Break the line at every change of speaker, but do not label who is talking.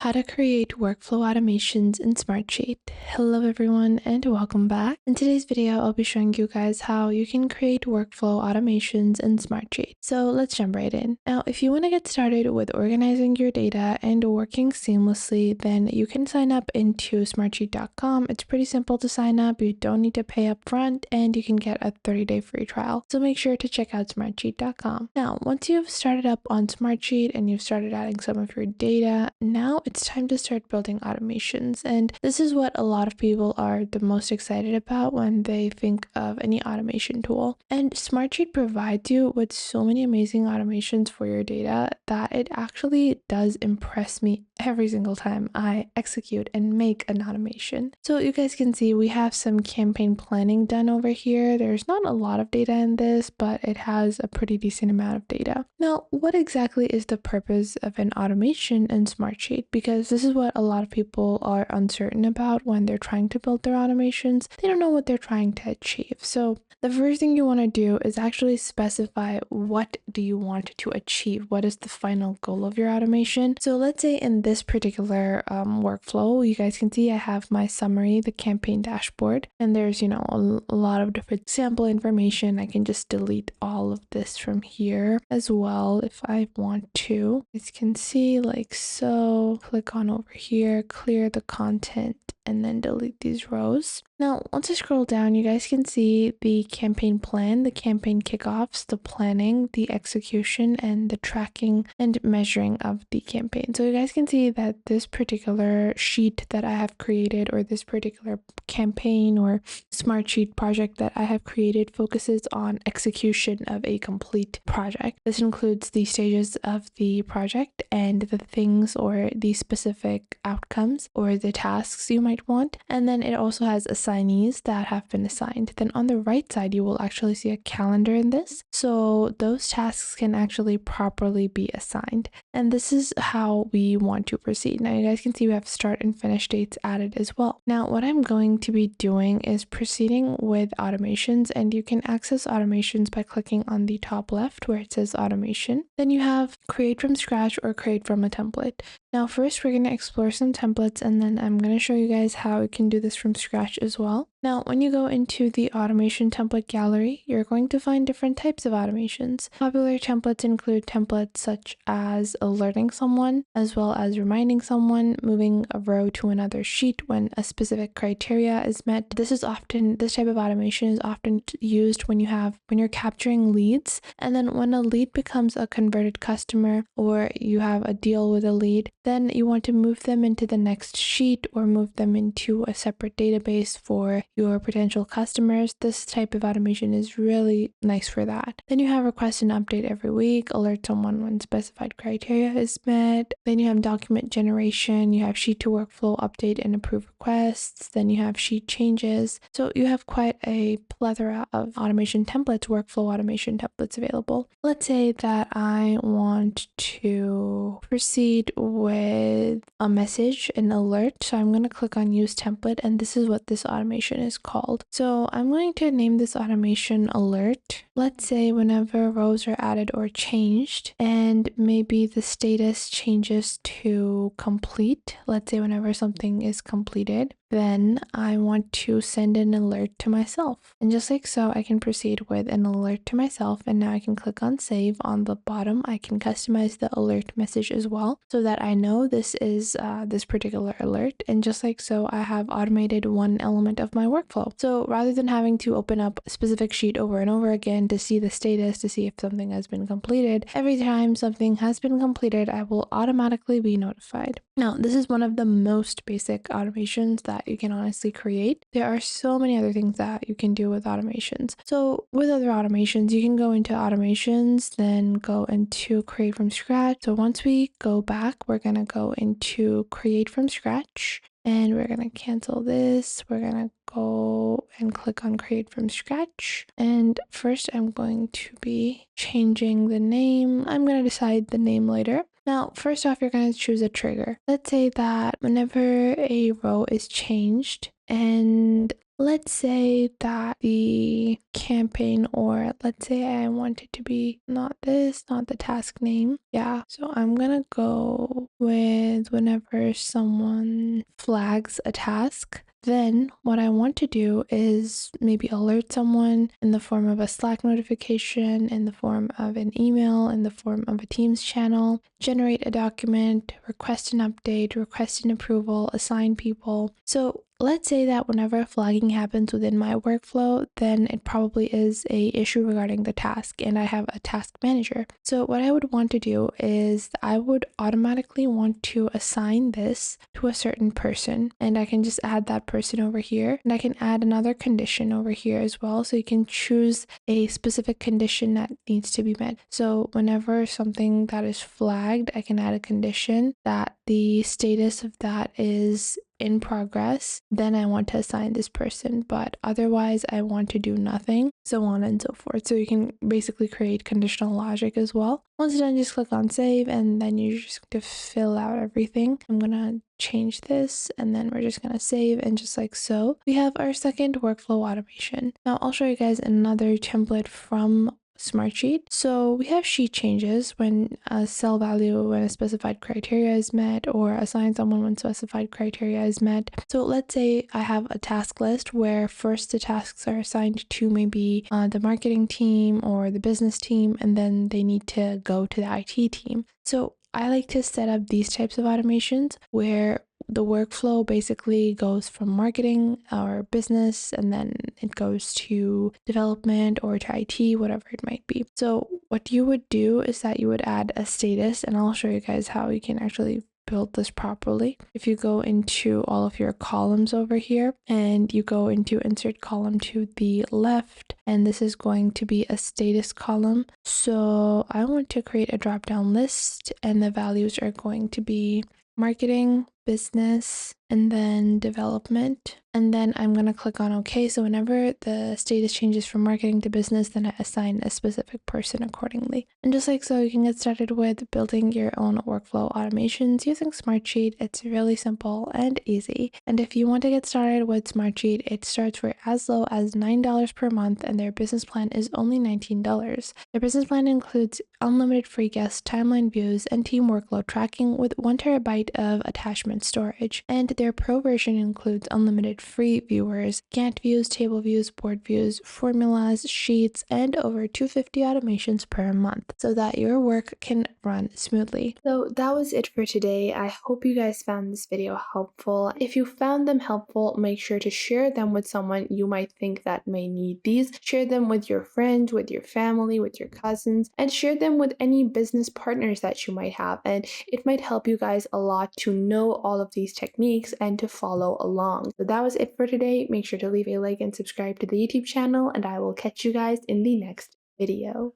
How to create workflow automations in Smartsheet. Hello everyone and welcome back. In today's video, I'll be showing you guys how you can create workflow automations in Smartsheet. So let's jump right in. Now, if you want to get started with organizing your data and working seamlessly, then you can sign up into smartsheet.com. It's pretty simple to sign up. You don't need to pay up front and you can get a 30-day free trial. So make sure to check out smartsheet.com. Now, once you've started up on Smartsheet and you've started adding some of your data, now it's time to start building automations. And this is what a lot of people are the most excited about when they think of any automation tool. And Smartsheet provides you with so many amazing automations for your data that it actually does impress me every single time I execute and make an automation. So you guys can see we have some campaign planning done over here. There's not a lot of data in this, but it has a pretty decent amount of data. Now, what exactly is the purpose of an automation in Smartsheet? Because this is what a lot of people are uncertain about when they're trying to build their automations. They don't know what they're trying to achieve. So the first thing you want to do is actually specify what do you want to achieve? What is the final goal of your automation? So let's say in this particular workflow, you guys can see I have my summary, the campaign dashboard, and there's, a lot of different sample information. I can just delete all of this from here as well if I want to. You guys can see like so. Click on over here, clear the content, and then delete these rows. Now, once I scroll down, you guys can see the campaign plan, the campaign kickoffs, the planning, the execution, and the tracking and measuring of the campaign. So you guys can see that this particular sheet that I have created, or this particular campaign or Smartsheet project that I have created, focuses on execution of a complete project. This includes the stages of the project and the things or the specific outcomes or the tasks you might want. And then it also has assignees that have been assigned. Then on the right side, you will actually see a calendar in this. So those tasks can actually properly be assigned. And this is how we want to proceed. Now you guys can see we have start and finish dates added as well. Now what I'm going to be doing is proceeding with automations, and you can access automations by clicking on the top left where it says automation. Then you have create from scratch or create from a template. Now first we're going to explore some templates, and then I'm going to show you guys how you can do this from scratch as well. Now when you go into the automation template gallery, you're going to find different types of automations. Popular templates include templates such as alerting someone, as well as reminding someone, moving a row to another sheet when a specific criteria is met. This type of automation is often used when you're capturing leads, and then when a lead becomes a converted customer or you have a deal with a lead, then you want to move them into the next sheet or move them into a separate database for your potential customers. This type of automation is really nice for that. Then you have request and update every week, alert someone when specified criteria is met. Then you have document generation, you have sheet to workflow update and approve requests. Then you have sheet changes. So you have quite a plethora of automation templates, workflow automation templates available. Let's say that I want to proceed with a message, an alert. So I'm going to click on use template, and this is what this automation is called. So I'm going to name this automation alert. Let's say whenever rows are added or changed, and maybe the status changes to complete. Let's say whenever something is completed, then I want to send an alert to myself. And just like so, I can proceed with an alert to myself, and now I can click on save. On the bottom, I can customize the alert message as well so that I know this is this particular alert. And just like so, I have automated one element of my workflow. So rather than having to open up a specific sheet over and over again to see the status, to see if something has been completed, every time something has been completed, I will automatically be notified. Now, this is one of the most basic automations that you can honestly create. There are so many other things that you can do with automations. So with other automations, you can go into automations, then go into create from scratch. So once we go back, we're going to go into create from scratch. And we're going to cancel this. We're going to go and click on create from scratch. And first I'm going to be changing the name. I'm going to decide the name later. Now, first off, you're going to choose a trigger. Let's say that whenever a row is changed and let's say that the campaign, or let's say I want it to be not this, not the task name. Yeah, so I'm gonna go with whenever someone flags a task. Then what I want to do is maybe alert someone in the form of a Slack notification, in the form of an email, in the form of a Teams channel, generate a document, request an update, request an approval, assign people. So let's say that whenever flagging happens within my workflow, then it probably is a issue regarding the task and I have a task manager. So what I would want to do is I would automatically want to assign this to a certain person, and I can just add that person over here, and I can add another condition over here as well. So you can choose a specific condition that needs to be met. So whenever something that is flagged, I can add a condition that the status of that is in progress, then I want to assign this person, but otherwise I want to do nothing, so on and so forth. So you can basically create conditional logic as well. Once you're done, just click on save, and then you're just going to fill out everything. I'm gonna change this, and then we're just gonna save, and just like so, we have our second workflow automation. Now I'll show you guys another template from Smartsheet. So we have sheet changes when a cell value when a specified criteria is met, or assign someone when specified criteria is met. So let's say I have a task list where first the tasks are assigned to maybe the marketing team or the business team, and then they need to go to the IT team. So I like to set up these types of automations where the workflow basically goes from marketing or business, and then it goes to development or to IT, whatever it might be. So what you would do is that you would add a status, and I'll show you guys how you can actually build this properly. If you go into all of your columns over here and you go into insert column to the left, and this is going to be a status column. So I want to create a drop down list, and the values are going to be marketing, business, and then development. And then I'm going to click on OK. So whenever the status changes from marketing to business, then I assign a specific person accordingly. And just like so, you can get started with building your own workflow automations using Smartsheet. It's really simple and easy. And if you want to get started with Smartsheet, it starts for as low as $9 per month, and their business plan is only $19. Their business plan includes unlimited free guest timeline views and team workload tracking with 1 terabyte of attachment storage. And their pro version includes unlimited free viewers, Gantt views, table views, board views, formulas, sheets, and over 250 automations per month, so that your work can run smoothly. So that was it for today. I hope you guys found this video helpful. If you found them helpful, make sure to share them with someone you might think that may need these. Share them with your friends, with your family, with your cousins, and share them with any business partners that you might have. And it might help you guys a lot to know all of these techniques and to follow along. So that was it for today. Make sure to leave a like and subscribe to the YouTube channel, and I will catch you guys in the next video.